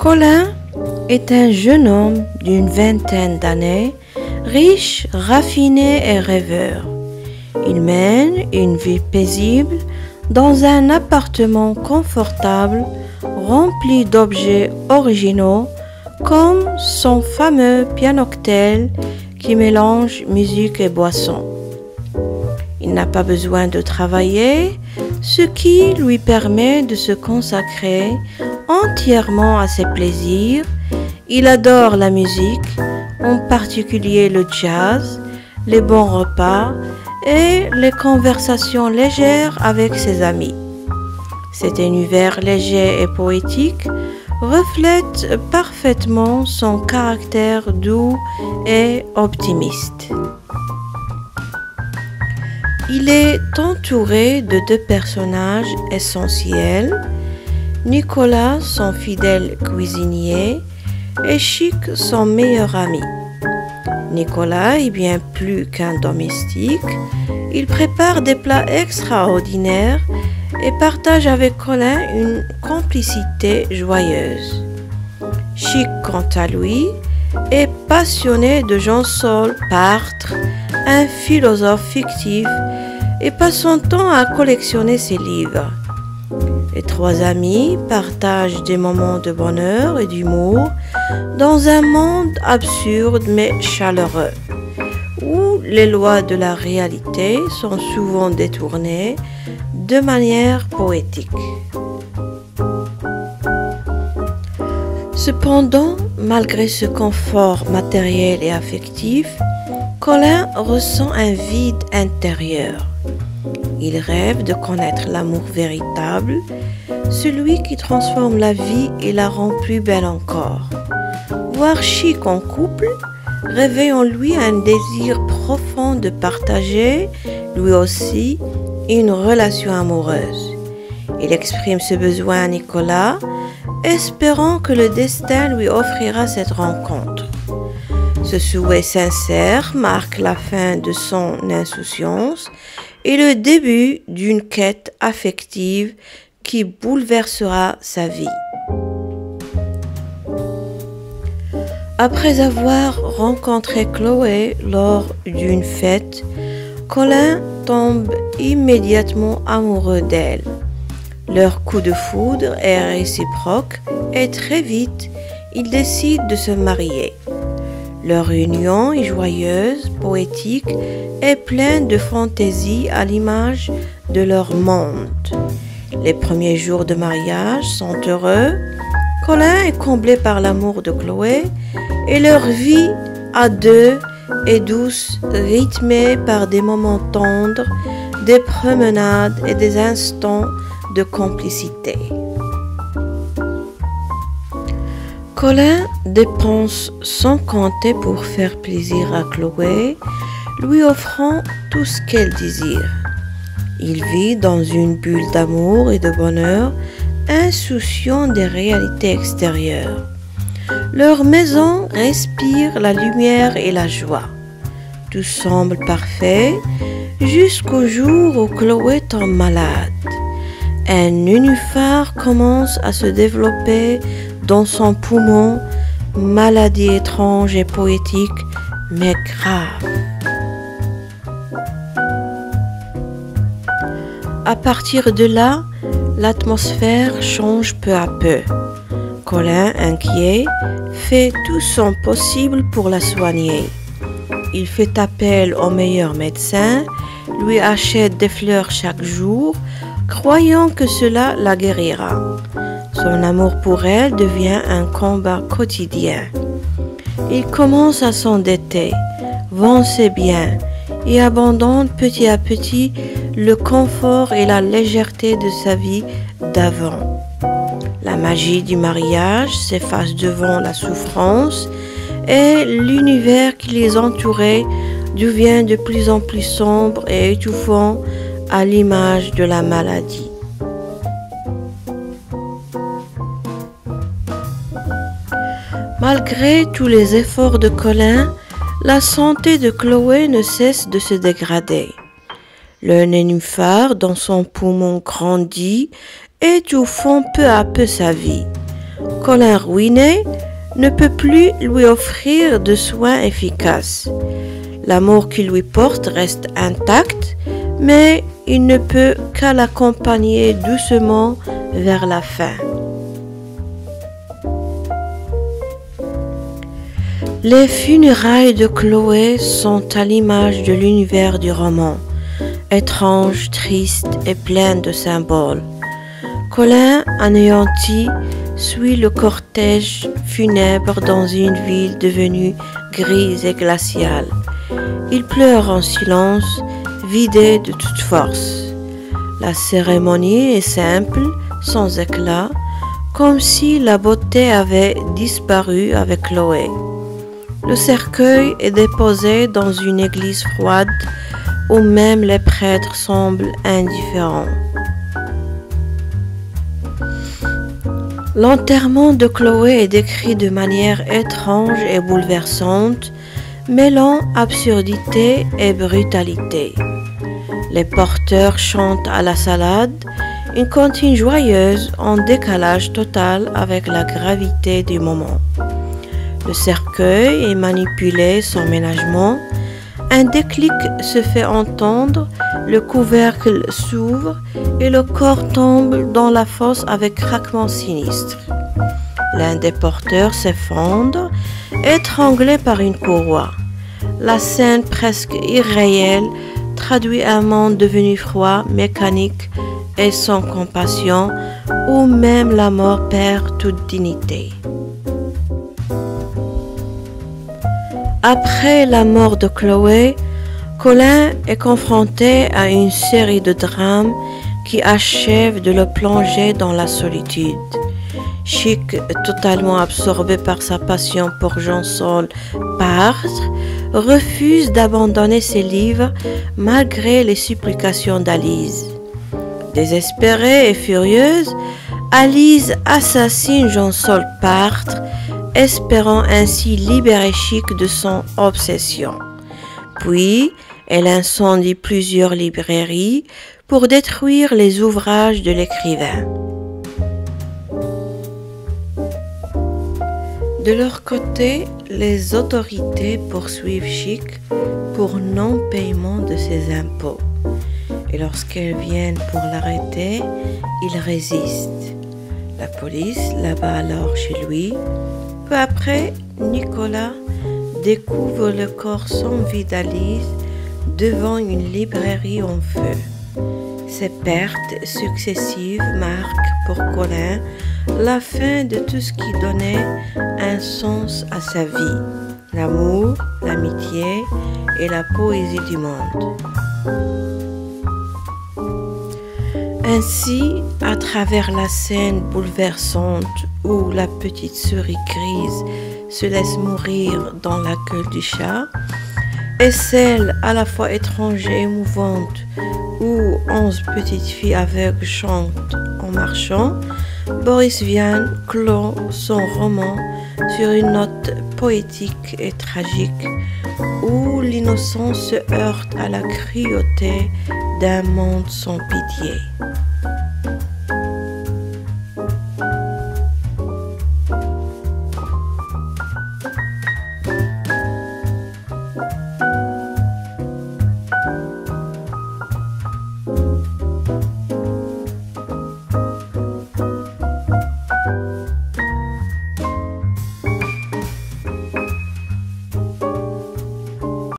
Colin est un jeune homme d'une vingtaine d'années, riche, raffiné et rêveur. Il mène une vie paisible dans un appartement confortable rempli d'objets originaux comme son fameux pianoctel qui mélange musique et boisson. Il n'a pas besoin de travailler, ce qui lui permet de se consacrer entièrement à ses plaisirs. Il adore la musique, en particulier le jazz, les bons repas et les conversations légères avec ses amis. Cet univers léger et poétique reflète parfaitement son caractère doux et optimiste. Il est entouré de deux personnages essentiels, Nicolas, son fidèle cuisinier, et Chic, son meilleur ami. Nicolas est bien plus qu'un domestique, il prépare des plats extraordinaires et partage avec Colin une complicité joyeuse. Chic, quant à lui, est passionné de Jean-Saul Sartre, un philosophe fictif, et passe son temps à collectionner ses livres. Les trois amis partagent des moments de bonheur et d'humour dans un monde absurde mais chaleureux, où les lois de la réalité sont souvent détournées de manière poétique. Cependant, malgré ce confort matériel et affectif, Colin ressent un vide intérieur. Il rêve de connaître l'amour véritable, celui qui transforme la vie et la rend plus belle encore. Voir Chic en couple réveille en lui un désir profond de partager, lui aussi, une relation amoureuse. Il exprime ce besoin à Nicolas, espérant que le destin lui offrira cette rencontre. Ce souhait sincère marque la fin de son insouciance et le début d'une quête affective qui bouleversera sa vie. Après avoir rencontré Chloé lors d'une fête, Colin tombe immédiatement amoureux d'elle. Leur coup de foudre est réciproque et très vite, ils décident de se marier. Leur union est joyeuse, poétique et pleine de fantaisie à l'image de leur monde. Les premiers jours de mariage sont heureux. Colin est comblé par l'amour de Chloé et leur vie à deux est douce, rythmée par des moments tendres, des promenades et des instants de complicité. Colin dépense sans compter pour faire plaisir à Chloé, lui offrant tout ce qu'elle désire. Il vit dans une bulle d'amour et de bonheur, insouciant des réalités extérieures. Leur maison respire la lumière et la joie. Tout semble parfait jusqu'au jour où Chloé tombe malade. Un nénuphar commence à se développer dans son poumon, maladie étrange et poétique, mais grave. À partir de là, l'atmosphère change peu à peu. Colin, inquiet, fait tout son possible pour la soigner. Il fait appel au meilleur médecin, lui achète des fleurs chaque jour, croyant que cela la guérira. Son amour pour elle devient un combat quotidien. Il commence à s'endetter, vend ses biens et abandonne petit à petit le confort et la légèreté de sa vie d'avant. La magie du mariage s'efface devant la souffrance et l'univers qui les entourait devient de plus en plus sombre et étouffant à l'image de la maladie. Malgré tous les efforts de Colin, la santé de Chloé ne cesse de se dégrader. Le nénuphar dans son poumon grandit, étouffant peu à peu sa vie. Colin ruiné ne peut plus lui offrir de soins efficaces. L'amour qu'il lui porte reste intact, mais il ne peut qu'à l'accompagner doucement vers la fin. Les funérailles de Chloé sont à l'image de l'univers du roman, étrange, triste et plein de symboles. Colin, anéanti, suit le cortège funèbre dans une ville devenue grise et glaciale. Il pleure en silence, vidé de toute force. La cérémonie est simple, sans éclat, comme si la beauté avait disparu avec Chloé. Le cercueil est déposé dans une église froide où même les prêtres semblent indifférents. L'enterrement de Chloé est décrit de manière étrange et bouleversante, mêlant absurdité et brutalité. Les porteurs chantent à la salade, une comptine joyeuse en décalage total avec la gravité du moment. Le cercueil est manipulé sans ménagement, un déclic se fait entendre, le couvercle s'ouvre et le corps tombe dans la fosse avec craquement sinistre. L'un des porteurs s'effondre, étranglé par une courroie. La scène presque irréelle traduit un monde devenu froid, mécanique et sans compassion, où même la mort perd toute dignité. Après la mort de Chloé, Colin est confronté à une série de drames qui achèvent de le plonger dans la solitude. Chic, totalement absorbé par sa passion pour Jean-Saul Bartre, refuse d'abandonner ses livres malgré les supplications d'Alice. Désespérée et furieuse, Alice assassine Jean-Saul Bartre, espérant ainsi libérer Chic de son obsession. Puis, elle incendie plusieurs librairies pour détruire les ouvrages de l'écrivain. De leur côté, les autorités poursuivent Chic pour non-paiement de ses impôts. Et lorsqu'elles viennent pour l'arrêter, il résiste. La police l'abat alors chez lui. Peu après, Nicolas découvre le corps sans vie d'Alice devant une librairie en feu. Ces pertes successives marquent pour Colin la fin de tout ce qui donnait un sens à sa vie, l'amour, l'amitié et la poésie du monde. Ainsi, à travers la scène bouleversante où la petite souris grise se laisse mourir dans la queue du chat, et celle à la fois étrange et émouvante où 11 petites filles aveugles chantent en marchant, Boris Vian clôt son roman sur une note poétique et tragique où l'innocence se heurte à la cruauté d'un monde sans pitié.